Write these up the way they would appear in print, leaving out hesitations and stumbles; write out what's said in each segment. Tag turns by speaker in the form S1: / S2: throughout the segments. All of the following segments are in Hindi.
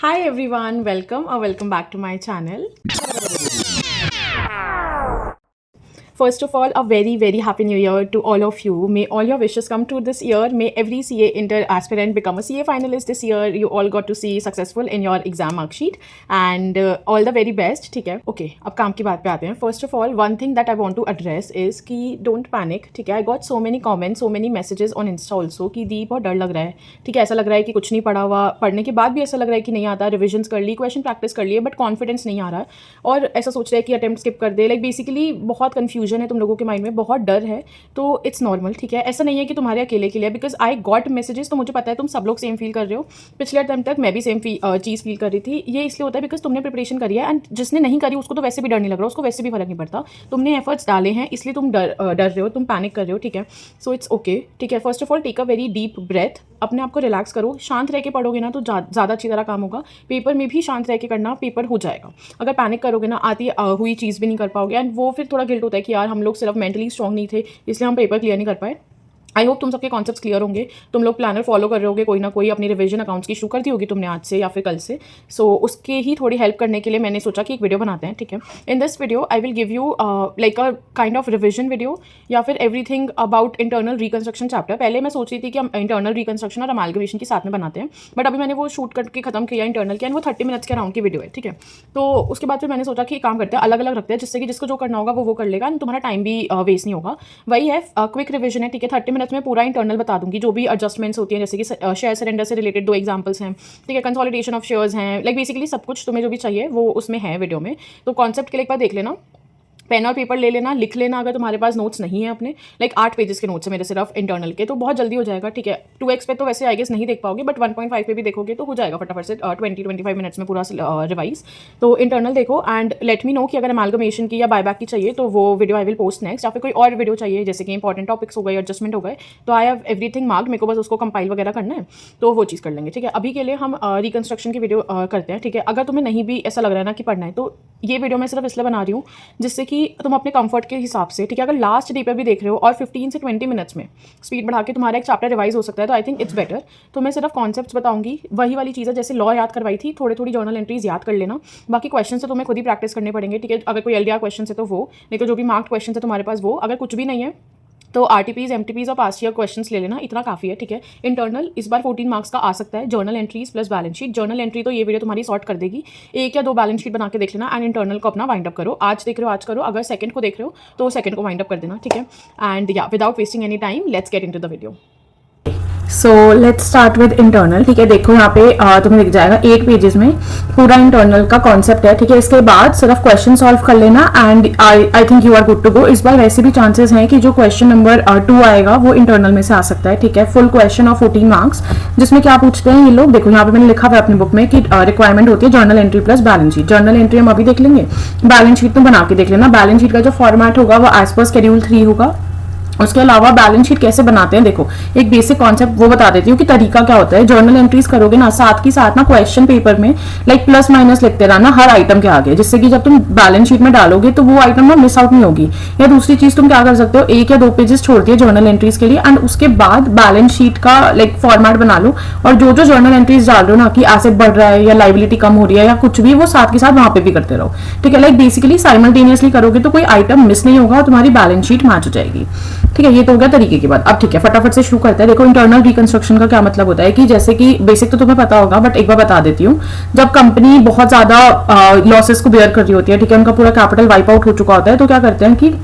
S1: Hi everyone, welcome or welcome back to my channel. First of all, a very happy new year to all of you. May all your wishes come true this year. May every CA inter aspirant become a CA finalist this year. You all got to see successful in your exam mark sheet and all the very best. ठीक है? Okay, अब काम की बात पे आते हैं. First of all, one thing that I want to address is कि don't panic. ठीक है? I got so many comments, so many messages on Insta also कि दी बहुत डर लग रहा है. ठीक है? ऐसा लग रहा है कि कुछ नहीं पढ़ा हुआ. पढ़ने के बाद भी ऐसा लग रहा है कि नहीं आता. रिविजन्स कर ली, क्वेश्चन प्रैक्टिस कर लिए, बट कॉन्फिडेंस नहीं आ रहा है. और ऐसा सोच रहे हैं कि अटेम्प्ट स्किप कर दे. लाइक बेसिकली बहुत कन्फ्यूजन है तुम लोगों के माइंड में, बहुत डर है. तो इट्स नॉर्मल. ठीक है? ऐसा नहीं है कि तुम्हारे अकेले के लिए, बिकॉज आई गॉट मैसेजेस, तो मुझे पता है तुम सब लोग सेम फील कर रहे हो. पिछले टाइम तक मैं भी सेम चीज़ फील कर रही थी. ये इसलिए होता है बिकॉज तुमने प्रिपरेशन करी है, एंड जिसने नहीं करी उसको तो वैसे भी डर नहीं लग रहा, उसको वैसे भी फर्क नहीं पड़ता. तुमने एफर्ट्स डाले हैं इसलिए तुम डर रहे हो, तुम पैनिक कर रहे हो. ठीक है? So it's okay. ठीक है? First of all take a very deep breath. अपने आप को रिलैक्स करो. शांत रह के पढ़ोगे ना तो ज़्यादा अच्छी तरह काम होगा. पेपर में भी शांत रह के करना, पेपर हो जाएगा. अगर पैनिक करोगे ना, आती हुई चीज़ भी नहीं कर पाओगे, एंड वो फिर थोड़ा गिल्ट होता है कि यार हम लोग सिर्फ मेंटली स्ट्रॉन्ग नहीं थे इसलिए हम पेपर क्लियर नहीं कर पाए. आई होप तुम सबके कॉन्सेप्ट्स क्लियर होंगे. तुम लोग प्लानर फॉलो कर रहे होगे, कोई ना कोई अपनी रिवीजन अकाउंट्स की शुरू कर दी होगी तुमने आज से या फिर कल से. सो उसके ही थोड़ी हेल्प करने के लिए मैंने सोचा कि एक वीडियो बनाते हैं. ठीक है? In this video I will give you like a kind of revision video या फिर everything about internal reconstruction chapter. पहले मैं सोच रही थी कि हम इंटरनल रिकंस्ट्रक्शन और अमालगमेशन के साथ में बनाते हैं, बट अभी मैंने वो शूट करके खत्म किया इंटरनल के, एंड वो 30 मिनट्स के अराउंड की वीडियो है. ठीक है? तो उसके बाद फिर मैंने सोचा कि काम करते हैं, अलग अलग रखते हैं, जिससे कि जिसको जो करना होगा वो कर लेगा, एंड तुम्हारा टाइम भी वेस्ट नहीं होगा. वही है, क्विक रिविजन है. ठीक है? 30 मिनट्स में पूरा इंटरनल बता दूंगी, जो भी एडजस्टमेंट्स होती हैं, जैसे कि शेयर सरेंडर से रिलेटेड 2 एग्जांपल्स हैं. ठीक है? कंसोलिडेशन ऑफ शेयर्स हैं. लाइक बेसिकली सब कुछ तुम्हें जो भी चाहिए वो उसमें है वीडियो में. तो कॉन्सेप्ट के लिए एक बार देख लेना, पेन और पेपर ले लेना, लिख लेना अगर तुम्हारे पास नोट्स नहीं है अपने. लाइक 8 पेजेस के नोट्स है मेरे सिर्फ इंटरनल के, तो बहुत जल्दी हो जाएगा. ठीक है? 2x पे तो वैसे आई गेस नहीं देख पाओगे, बट 1.5 पे भी देखोगे तो हो जाएगा फटाफट से 20-25 मिनट्स में पूरा रिवाइज. तो इंटरनल देखो एंड लेट मी नो कि अगर अमालगमेशन की या बायबैक की चाहिए तो वो video I will post next, या फिर कोई और वीडियो चाहिए जैसे कि इंपॉर्टेंट टॉपिक्स हो गए, एडजस्टमेंट हो गए, तो आई हैव एवरीथिंग मार्क्ड. मेरे को बस उसको कंपाइल वगैरह करना है, तो वो चीज़ कर लेंगे. ठीक है? अभी के लिए हम रिकंस्ट्रक्शन की वीडियो करते हैं. ठीक है? अगर तुम्हें नहीं भी ऐसा लग रहा है ना कि पढ़ना है, तो ये वीडियो मैं सिर्फ इसलिए बना रही हूँ जिससे कि तुम अपने कंफर्ट के हिसाब से. ठीक है? अगर लास्ट डे पे भी देख रहे हो और 15 से 20 मिनट्स में स्पीड बढ़ा के तुम्हारा एक चैप्टर रिवाइज हो सकता है, तो आई थिंक इट्स बेटर. तो मैं सिर्फ कॉन्सेप्ट्स बताऊंगी, वही वाली चीज़ है जैसे लॉ याद करवाई थी, थोड़ी जर्नल एंट्रीज याद कर लेना. बाकी क्वेश्चन से तुम्हें खुद ही प्रैक्टिस करने पड़ेंगे. ठीक है? अगर कोई एलडीआर क्वेश्चन है तो वो, नहीं तो जो भी मार्क्ड क्वेश्चन है तुम्हारे पास वो. अगर कुछ भी नहीं है तो आरटीपीज, एमटीपीज और पास्ट ईयर क्वेश्चंस ले लेना, इतना काफ़ी है. ठीक है? इंटरनल इस बार 14 मार्क्स का आ सकता है. Journal entries plus balance sheet. Journal entry तो ये वीडियो तुम्हारी सॉर्ट कर देगी. 1 या 2 बैलेंस शीट बना के देख लेना, एंड इंटरनल को अपना वाइंड अप करो. आज देख रहे हो आज करो, अगर सेकंड को देख रहे हो तो सेकंड को वाइंड अप कर देना. ठीक है? एंड या without wasting any time let's get into the video. So let's start with internal. ठीक है? देखो यहाँ पे तुम्हें दिख जाएगा 8 पेजेस में पूरा इंटरनल का कॉन्सेप्ट है. ठीक है? इसके बाद सिर्फ क्वेश्चन सॉल्व कर लेना, and I think you are good to go. इस बार वैसे भी चांसेस हैं कि जो क्वेश्चन नंबर 2 आएगा वो इंटरनल में से आ सकता है. ठीक है? फुल क्वेश्चन ऑफ 14 मार्क्स, जिसमें क्या पूछते हैं ये लोग. देखो यहाँ पे मैंने लिखा हुआ है अपनी बुक में कि रिक्वायरमेंट होती है journal entry plus balance sheet. Journal entry हम अभी देख लेंगे, बैलेंस शीट तो बना के देख लेना. बैलेंस शीट का जो फॉर्मेट होगा वो एज पर शेड्यूल 3 होगा. उसके अलावा बैलेंस शीट कैसे बनाते हैं, देखो एक बेसिक कॉन्सेप्ट वो बता देती हूँ कि तरीका क्या होता है. जर्नल एंट्रीज करोगे ना, साथ की साथ ना क्वेश्चन पेपर में लाइक प्लस माइनस लिखते रहना हर आइटम के आगे, जिससे कि जब तुम बैलेंस शीट में डालोगे तो वो आइटम ना मिस आउट नहीं होगी. या दूसरी चीज तुम क्या कर सकते हो, 1 या 2 पेजेस छोड़ दिए जर्नल एंट्रीज के लिए, एंड उसके बाद बैलेंस शीट का लाइक फॉर्मेट बना लो, और जो जर्नल एंट्रीज डाल रहे हो ना कि एसेट बढ़ रहा है या लाइबिलिटी कम हो रही है या कुछ भी, वो साथ के साथ वहां पे भी करते रहो. ठीक है? लाइक बेसिकली साइमल्टेनियसली करोगे तो कोई आइटम मिस नहीं होगा और तुम्हारी बैलेंस शीट मैच हो जाएगी. ठीक है? ये तो हो गया तरीके की बात. अब ठीक है, फटाफट से शुरू करते हैं. देखो इंटरनल रिकंस्ट्रक्शन का क्या मतलब होता है कि जैसे कि बेसिक तो तुम्हें पता होगा, बट एक बार बता देती हूँ. जब कंपनी बहुत ज्यादा लॉसेस को बेयर कर रही होती है, ठीक है, उनका पूरा कैपिटल वाइप आउट हो चुका होता है, तो क्या करते हैं कि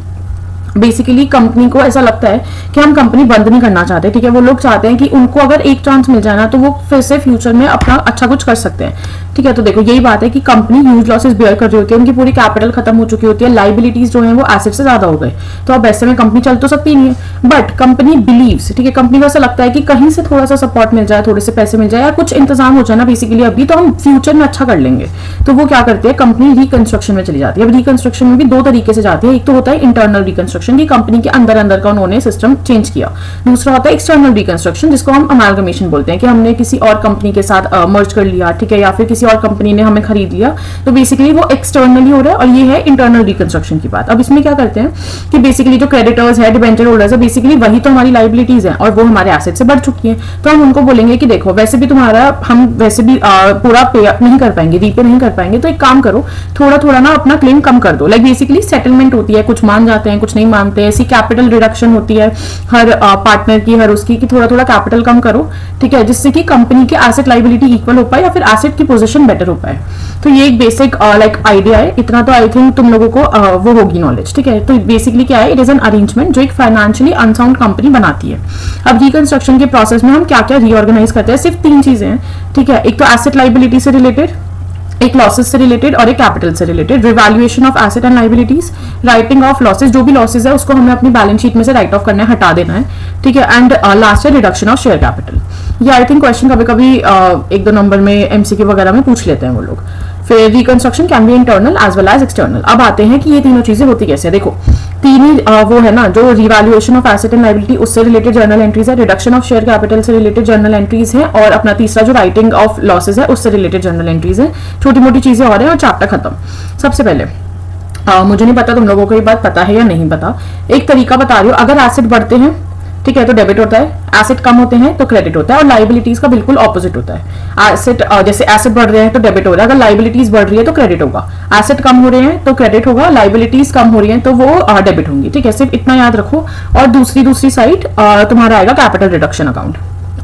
S1: बेसिकली कंपनी को ऐसा लगता है कि हम कंपनी बंद नहीं करना चाहते. ठीक है? वो लोग चाहते हैं कि उनको अगर एक चांस मिल जाए ना तो वो फिर से फ्यूचर में अपना अच्छा कुछ कर सकते हैं. ठीक है? तो देखो यही बात है कि कंपनी ह्यूज लॉसेस बेयर कर रही होती है, उनकी पूरी कैपिटल खत्म हो चुकी होती है, लाइबिलिटीज जो है वो एसेट से ज्यादा हो गए, तो अब ऐसे में कंपनी चल तो सकती नहीं है. बट कंपनी बिलीव्स, ठीक है, कंपनी को ऐसा लगता है कि कहीं से थोड़ा सा सपोर्ट मिल जाए, थोड़े से पैसे मिल जाए या कुछ इंतजाम हो जाए ना बेसिकली अभी, तो हम फ्यूचर में अच्छा कर लेंगे. तो वो क्या करते हैं, कंपनी रिकंस्ट्रक्शन में चली जाती है. अब रिकंस्ट्रक्शन में भी 2 तरीके से जाती है. एक तो होता है इंटरनल रिकंस्ट्रक्शन की कंपनी के अंदर का उन्होंने सिस्टम चेंज किया. दूसरा होता है एक्सटर्नल रिकंस्ट्रक्शन, जिसको हम अमालगमेशन बोलते हैं कि हमने किसी और कंपनी के साथ मर्ज कर लिया. ठीक है? या फिर किसी किसी और कंपनी ने हमें खरीद लिया, तो बेसिकली वो एक्सटर्नली हो रहा है, और ये है इंटरनल रिकंस्ट्रक्शन की बात। अब इसमें क्या करते हैं कि बेसिकली जो क्रेडिटर्स है, डिबेंचर होल्डर्स है, बेसिकली वही तो हमारी लाइबिलिटीज है और वो हमारे एसेट से बढ़ चुकी है। तो हम उनको बोलेंगे कि देखो वैसे भी तुम्हारा हम वैसे भी पूरा पे अप नहीं कर पाएंगे, रीपे नहीं कर पाएंगे, तो एक काम करो, थोड़ा थोड़ा ना अपना क्लेम कम कर दो। लाइक बेसिकली सेटलमेंट होती है, कुछ मान जाते हैं कुछ नहीं मानते, ऐसी कैपिटल रिडक्शन होती है हर पार्टनर की, हर उसकी, कि थोड़ा थोड़ा कैपिटल कम करो, ठीक है, जिससे कि कंपनी के एसेट लाइबिलिटी इक्वल हो पाए या फिर एसेट की पोजीशन बेटर हो पाए। तो ये एक बेसिक लाइक आइडिया है, इतना तो आई थिंक तुम लोगों को वो होगी नॉलेज, ठीक है। तो बेसिकली क्या है, इट इज एन अरेंजमेंट जो एक फाइनेंशियली अनसाउंड कंपनी बनाती है। अब रिकंस्ट्रक्शन के प्रोसेस में हम क्या क्या रीऑर्गेनाइज करते हैं, सिर्फ 3 चीजें हैं, ठीक है। एक तो एसेट लाइबिलिटी से रिलेटेड, एक लॉसेस से रिलेटेड और एक कैपिटल से related. Revaluation of asset and liabilities, writing of losses, जो भी लॉसेस है उसको हमें अपनी बैलेंस शीट में से राइट ऑफ करना है, हटा देना है, ठीक है। एंड लास्ट है रिडक्शन ऑफ शेयर कैपिटल। ये आई थिंक क्वेश्चन कभी कभी 1-2 नंबर में एमसीक्यू वगैरह में पूछ लेते हैं वो लोग। फिर reconstruction can be internal as well as external. अब आते हैं कि ये तीनों चीजें होती कैसे। देखो 3 ही वो है ना, जो revaluation of asset and liability उससे रिलेटेड जर्नल एंट्रीज है, रिडक्शन ऑफ शेयर कैपिटल से रिलेटेड जर्नल एंट्रीज है, और अपना तीसरा जो राइटिंग ऑफ लॉसेज है उससे रिलेटेड जर्नल एंट्रीज है। छोटी मोटी चीजें और हैं और चैप्टर खत्म। सबसे पहले मुझे नहीं पता तुम लोगों को ये बात पता है या नहीं पता, एक तरीका बता रही हूँ। अगर एसेट बढ़ते हैं, ठीक है, तो डेबिट होता है, एसेट कम होते हैं तो क्रेडिट होता है, और लाइबिलिटीज का बिल्कुल ऑपोजिट होता है। एसेट जैसे एसेट बढ़ रहे हैं तो डेबिट हो रहा है, अगर लाइबिलिटीज बढ़ रही है तो क्रेडिट होगा। एसेट कम हो रहे हैं तो क्रेडिट होगा, लाइबिलिटीज कम हो रही है तो वो डेबिट होंगी, ठीक है। सिर्फ इतना याद रखो। और दूसरी साइड तुम्हारा आएगा कैपिटल रिडक्शन अकाउंट।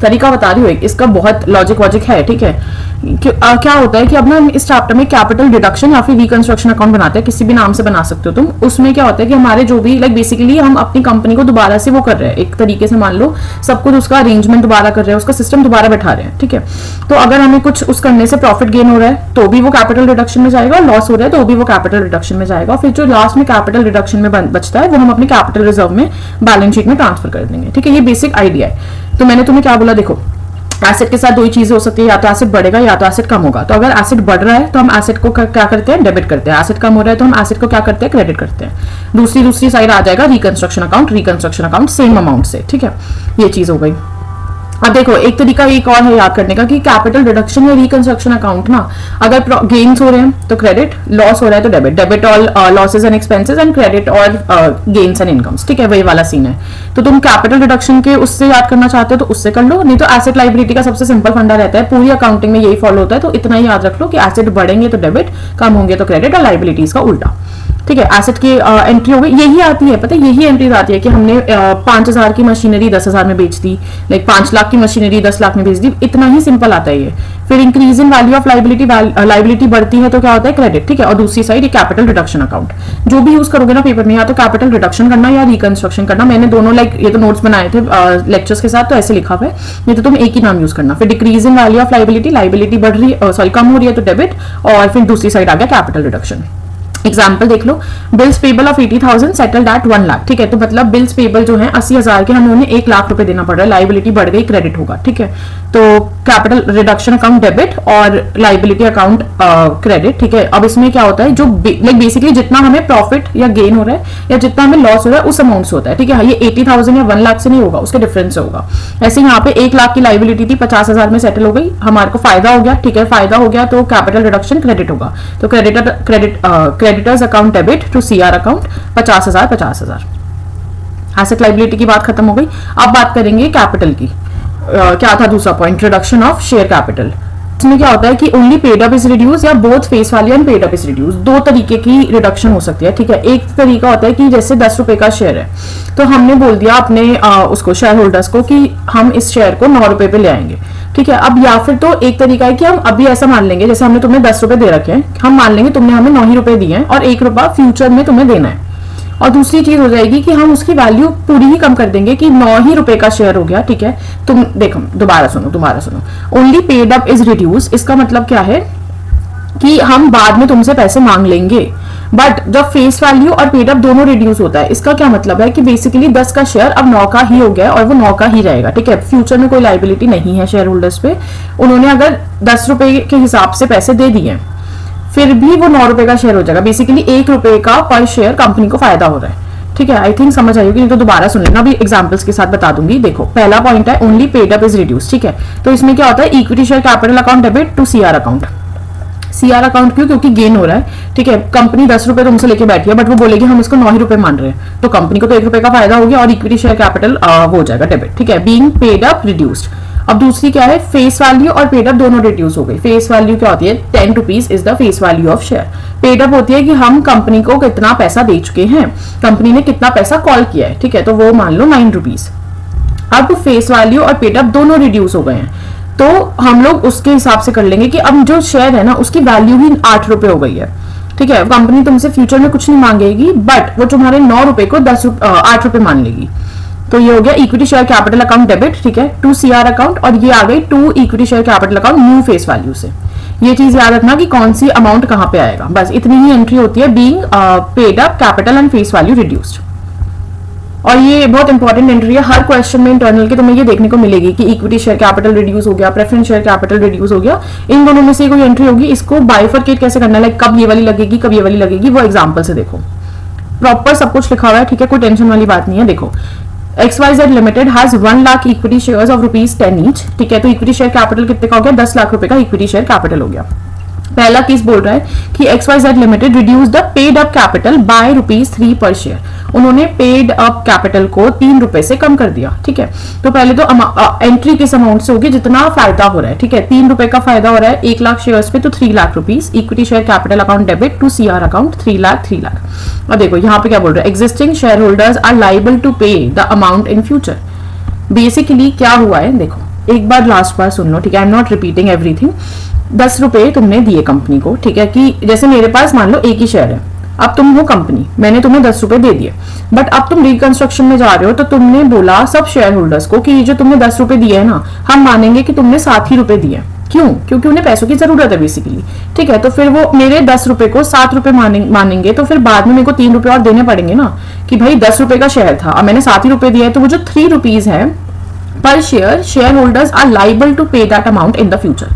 S1: तरीका बता रही हूँ, इसका बहुत लॉजिक वॉजिक है, ठीक है। क्या होता है कि अब ना इस चैप्टर में कैपिटल रिडक्शन या फिर रिकंस्ट्रक्शन अकाउंट बनाते हैं, किसी भी नाम से बना सकते हो तुम। उसमें क्या होता है कि हमारे जो भी लाइक बेसिकली हम अपनी कंपनी को दोबारा से वो कर रहे हैं, एक तरीके से मान लो सब कुछ उसका अरेंजमेंट दोबारा कर रहे हैं, उसका सिस्टम दोबारा बैठा रहे हैं, ठीक है। तो अगर हमें कुछ उस करने से प्रॉफिट गेन हो रहा है तो भी वो कैपिटल रिडक्शन में जाएगा, लॉस हो रहा है तो भी वो कैपिटल रिडक्शन में जाएगा। फिर जो लास्ट में कैपिटल रिडक्शन में बचता है वो हम अपने कैपिटल रिजर्व में बैलेंस शीट में ट्रांसफर कर देंगे, ठीक है। ये बेसिक आइडिया है। तो मैंने तुम्हें क्या बोला, देखो एसेट के साथ 2 ही चीजें हो सकती है, या तो एसेट बढ़ेगा या तो एसेट कम होगा। तो अगर एसेट बढ़ रहा है तो हम एसेट को क्या करते हैं, डेबिट करते हैं। एसेट कम हो रहा है तो हम एसेट को क्या करते हैं, क्रेडिट करते हैं। दूसरी साइड आ जाएगा रिकंस्ट्रक्शन अकाउंट सेम अमाउंट से, ठीक है। ये चीज हो गई। अब देखो एक तरीका एक और है याद करने का कि कैपिटल रिडक्शन या रिकंस्ट्रक्शन अकाउंट ना, अगर गेन्स हो रहे हैं तो क्रेडिट, लॉस हो रहा है तो debit, debit all losses and expenses and credit all gains and incomes, ठीक है। वही वाला सीन है। तो तुम कैपिटल रिडक्शन के उससे याद करना चाहते हो तो उससे कर लो, नहीं तो एसेट लाइबिलिटी का सबसे सिंपल फंडा रहता है, पूरी अकाउंटिंग में यही फॉलो होता है। तो इतना ही याद रख लो कि एसेट बढ़ेंगे तो डेबिट, कम होंगे तो क्रेडिट, और लाइबिलिटीज का उल्टा, ठीक है। एसेट की एंट्री हो गई, यही आती है, पता है यही एंट्रीज आती है कि हमने 5,000 की मशीनरी 10,000 में बेच दी, लाइक 5 लाख की मशीनरी 10 लाख में बेच दी, इतना ही सिंपल आता है ये। फिर increase in value of liability बढ़ती है तो क्या होता है, क्रेडिट, ठीक है। और दूसरी साइड ये कैपिटल रिडक्शन अकाउंट, जो भी यूज करोगे ना पेपर में, या तो कैपिटल रिडक्शन करना या रिकंस्ट्रक्शन करना। मैंने दोनों लाइक ये तो नोट्स बनाए थे लेक्चर्स के साथ, तो ऐसे लिखा हुआ है, नहीं तो तुम एक ही नाम यूज करना। फिर decrease in value of liability बढ़ रही है, सॉरी कम हो रही है तो डेबिट, और फिर दूसरी साइड आ गया कैपिटल रिडक्शन। एग्जाम्पल देख लो, bills payable of 80,000 settled at 1 lakh, ठीक है। तो मतलब बिल्स पेबल जो है 80,000 के, हमें उन्हें 1 लाख रुपए देना पड़ रहा है, लाइबिलिटी बढ़ गई, क्रेडिट होगा, ठीक है। तो कैपिटल रिडक्शन अकाउंट डेबिट और लाइबिलिटी अकाउंट क्रेडिट, ठीक है। अब इसमें क्या होता है, जो लाइक बेसिकली जितना हमें प्रॉफिट या गेन हो रहा है या जितना हमें लॉस हो रहा है उस अमाउंट से होता है, ठीक है। ये 80,000 या 1 लाख से नहीं होगा, उसके डिफरेंस से होगा। ऐसे यहाँ पे 1 लाख की लाइबिलिटी थी, 50,000 में सेटल हो गई, हमारे को फायदा हो गया, ठीक है। फायदा हो गया तो कैपिटल रिडक्शन क्रेडिट होगा, तो creditors account debit to CR account 50,000। Asset liability की बात खत्म हो गई। अब बात करेंगे कैपिटल की। क्या था दूसरा point, reduction of share capital. इसमें क्या होता है कि only paid up is reduce या both face value and paid up is reduce, 2 तरीके की रिडक्शन हो सकती है, ठीक है। एक तरीका होता है कि जैसे 10 रुपए का शेयर है तो हमने बोल दिया अपने उसको शेयर होल्डर्स को कि हम इस शेयर को 9 रुपए पे ले आएंगे, ठीक है। अब या फिर तो एक तरीका है कि हम अभी ऐसा मान लेंगे, जैसे हमने तुम्हें 10 रुपए दे रखे हैं, हम मान लेंगे तुमने हमें 9 ही रुपए दिए हैं और 1 रुपया फ्यूचर में तुम्हें देना है। और दूसरी चीज हो जाएगी कि हम उसकी वैल्यू पूरी ही कम कर देंगे कि 9 ही रुपए का शेयर हो गया, ठीक है। तुम देखो दोबारा सुनो, only paid up is reduce, इसका मतलब क्या है कि हम बाद में तुमसे पैसे मांग लेंगे, बट जब फेस वैल्यू और पेड अप दोनों रिड्यूस होता है, इसका क्या मतलब है कि बेसिकली 10 का शेयर अब 9 का ही हो गया और वो 9 का ही रहेगा, ठीक है। फ्यूचर में कोई लाइबिलिटी नहीं है शेयर होल्डर्स पे, उन्होंने अगर 10 रुपए के हिसाब से पैसे दे दिए फिर भी वो 9 रुपए का शेयर हो जाएगा, बेसिकली 1 रुपए का पर शेयर कंपनी को फायदा हो रहा है, ठीक है। आई थिंक समझ आई होगी, नहीं तो दोबारा सुन लेना, अभी एग्जांपल्स के साथ बता दूंगी। देखो पहला पॉइंट है only paid up is reduce, ठीक है। तो इसमें क्या होता है, equity share capital account debit to CR account, CR account क्यों? क्योंकि गेन हो रहा है, ठीक है। कंपनी 10 रुपए तुमसे लेके बैठी है, बट वो बोलेगी हम इसको 9 ही रुपए मान रहे हैं, तो कंपनी को तो 1 रुपए का फायदा हो गया और इक्विटी शेयर कैपिटल वो हो जाएगा डेबिट, ठीक है। Being paid up reduced. अब दूसरी क्या है, फेस वैल्यू और पेड अप दोनों रिड्यूस हो गई। फेस वैल्यू क्या होती है, 10 rupees is the face value of share. Paid up होती है कि हम कंपनी को कितना पैसा दे चुके हैं, कंपनी ने कितना पैसा कॉल किया है, ठीक है, तो वो मान लो 9 रुपीज। अब फेस वैल्यू और पेड अप दोनों रिड्यूस हो गए हैं, तो हम लोग उसके हिसाब से कर लेंगे कि अब जो शेयर है ना उसकी वैल्यू ही 8 रुपए हो गई है, ठीक है। कंपनी तुमसे फ्यूचर में कुछ नहीं मांगेगी, बट वो तुम्हारे 9 रुपए को 8 रुपए मान लेगी। तो ये हो गया equity share capital account debit, ठीक है, टू सीआर अकाउंट, और ये आ गई to equity share capital account new face value से। ये चीज याद रखना कि कौन सी अमाउंट कहां पे आएगा, बस इतनी ही एंट्री होती है, being paid up capital and face value reduced. और ये बहुत इंपॉर्टेंट एंट्री है, हर क्वेश्चन में इंटरनल के तुम्हें ये देखने को मिलेगी कि इक्विटी शेयर कैपिटल रिड्यूस हो गया, प्रेफरेंस शेयर कैपिटल रिड्यूस हो गया, इन दोनों में से कोई एंट्री होगी। इसको बाइफरकेट कैसे करना है, लाइक कब ये वाली लगेगी कब ये वाली लगेगी, वो एग्जांपल से देखो। प्रॉपर सब कुछ लिखा हुआ है, ठीक है, कोई टेंशन वाली बात नहीं है। देखो XYZ limited has 1 lakh equity shares of ₹10 each, ठीक है, तो इक्विटी शेयर कैपिटल कितने का हो गया, 10 लाख रुपए का इक्विटी शेयर कैपिटल हो गया। पहला केस बोल रहा है कि XYZ limited reduce the paid up capital by ₹3 पर शेयर। उन्होंने पेड अप कैपिटल को 3 रुपए से कम कर दिया, ठीक है। तो पहले तो एंट्री किस अमाउंट से होगी, जितना फायदा हो रहा है, ठीक है। 3 रुपए का फायदा हो रहा है 1 लाख शेयर्स पे, तो 3 lakh rupees equity share capital account debit to CR account 3 lakh. और देखो यहाँ पे क्या बोल रहा है, existing share holders are liable to pay the amount in future. Basically क्या हुआ है, देखो एक बार लास्ट बार सुन लो, ठीक है, I am not repeating everything. 10 रुपए तुमने दिए कंपनी को, ठीक है, कि जैसे मेरे पास मान लो एक ही शेयर है, अब तुम हो कंपनी, मैंने तुम्हें 10 रुपए दे दिए, बट अब तुम रिकंस्ट्रक्शन में जा रहे हो, तो तुमने बोला सब शेयर होल्डर्स को कि ये जो तुमने 10 रुपए दिए है ना, हम मानेंगे कि तुमने 7 ही रुपए दिए। क्यों? क्योंकि उन्हें पैसों की जरूरत है बेसिकली, ठीक है। तो फिर वो मेरे 10 रुपए को 7 रुपए मानेंगे, तो फिर बाद में मेरे को 3 रुपए और देने पड़ेंगे ना, कि भाई 10 रुपए का शेयर था, अब मैंने 7 ही रुपए दिया है, तो वो जो 3 रुपीज है पर share holders are liable to pay that amount in the future,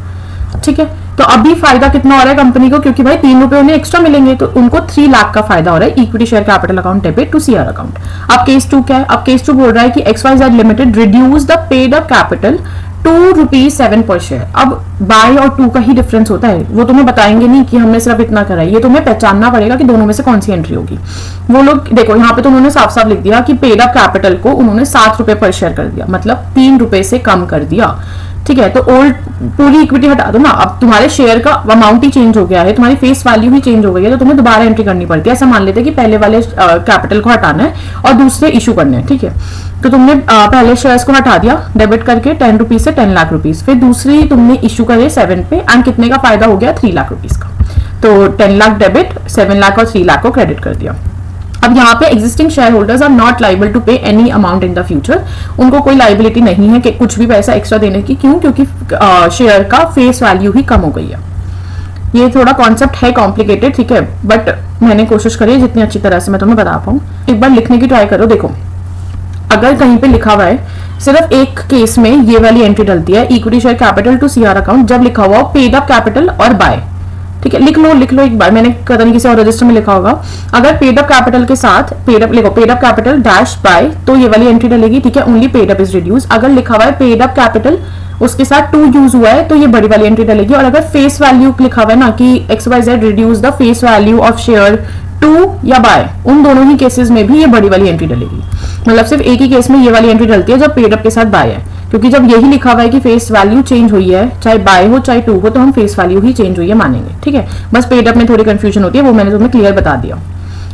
S1: ठीक है। तो अभी फायदा कितना हो रहा है कंपनी को, क्योंकि भाई 3 रुपए उन्हें एक्स्ट्रा मिलेंगे, तो उनको 3 लाख का फायदा हो रहा है equity share capital account debit to CR account. अब केस 2 क्या है, अब केस 2 बोल रहा है कि XYZ limited reduce the paid up capital ₹2.7 पर शेयर। अब बाय और 2 का ही डिफरेंस होता है, वो तुम्हें बताएंगे नहीं कि हमने सिर्फ इतना करा है, ये तुम्हें पहचानना पड़ेगा कि दोनों में से कौन सी एंट्री होगी। वो लोग देखो यहाँ पे तो उन्होंने साफ साफ लिख दिया कि पेड अप कैपिटल को उन्होंने 7 रुपए पर शेयर कर दिया, मतलब 3 रुपए से कम कर दिया, ठीक है। तो ओल्ड पूरी इक्विटी हटा दो ना, अब तुम्हारे शेयर का अमाउंट ही चेंज हो गया है, तुम्हारी फेस वैल्यू ही चेंज हो गई है, तो तुम्हें दोबारा एंट्री करनी पड़ती है। ऐसा मान लेते हैं कि पहले वाले कैपिटल को हटाना है और दूसरे इशू करने हैं, ठीक है। तो तुमने पहले शेयर्स को हटा दिया डेबिट करके 10 रुपीज से 10 लाख रुपीज, फिर दूसरी तुमने इशू करे 7 पे, एंड कितने का फायदा हो गया, 3 लाख रुपीज का। तो 10 लाख डेबिट, 7 लाख और 3 लाख को क्रेडिट कर दिया। अब यहाँ पे existing share holders are not liable to pay any amount in the future, उनको कोई लाइबिलिटी नहीं है कि कुछ भी पैसा एक्स्ट्रा देने की। क्यों? क्योंकि शेयर का फेस वैल्यू ही कम हो गई है। ये थोड़ा कॉन्सेप्ट है कॉम्प्लिकेटेड, ठीक है, बट मैंने कोशिश करी जितनी अच्छी तरह से मैं तुम्हें बता पाऊँ। एक बार लिखने की ट्राई करो। देखो अगर कहीं पे लिखा हुआ है, सिर्फ एक केस में ये वाली एंट्री डलती है, equity share capital to CR account, जब लिखा हुआ पेड अप कैपिटल और बाय, ठीक है, लिख लो एक बार, मैंने पता नहीं किसी और रजिस्टर में लिखा होगा। अगर पेड अप कैपिटल के साथ पेड अप लिखो, paid up capital dash by, तो ये वाली एंट्री डलेगी, ठीक है, only paid up is reduce. अगर लिखा हुआ है पेड अप कैपिटल उसके साथ 2 यूज हुआ है, तो ये बड़ी वाली एंट्री डलेगी। और अगर फेस वैल्यू लिखा हुआ है ना कि XYZ reduce the face value of share to या बाय, उन दोनों ही केसेस में भी ये बड़ी वाली एंट्री डलेगी। मतलब सिर्फ एक ही केस में ये वाली एंट्री डलती है जब पेड अप के साथ बाय है, क्योंकि जब यही लिखा हुआ है कि फेस वैल्यू चेंज हुई है, चाहे बाय हो चाहे 2 हो, तो हम फेस वैल्यू ही चेंज हुई है मानेंगे, ठीक है। बस पेड अप में थोड़ी कंफ्यूजन होती है, वो मैंने तुम्हें क्लियर बता दिया।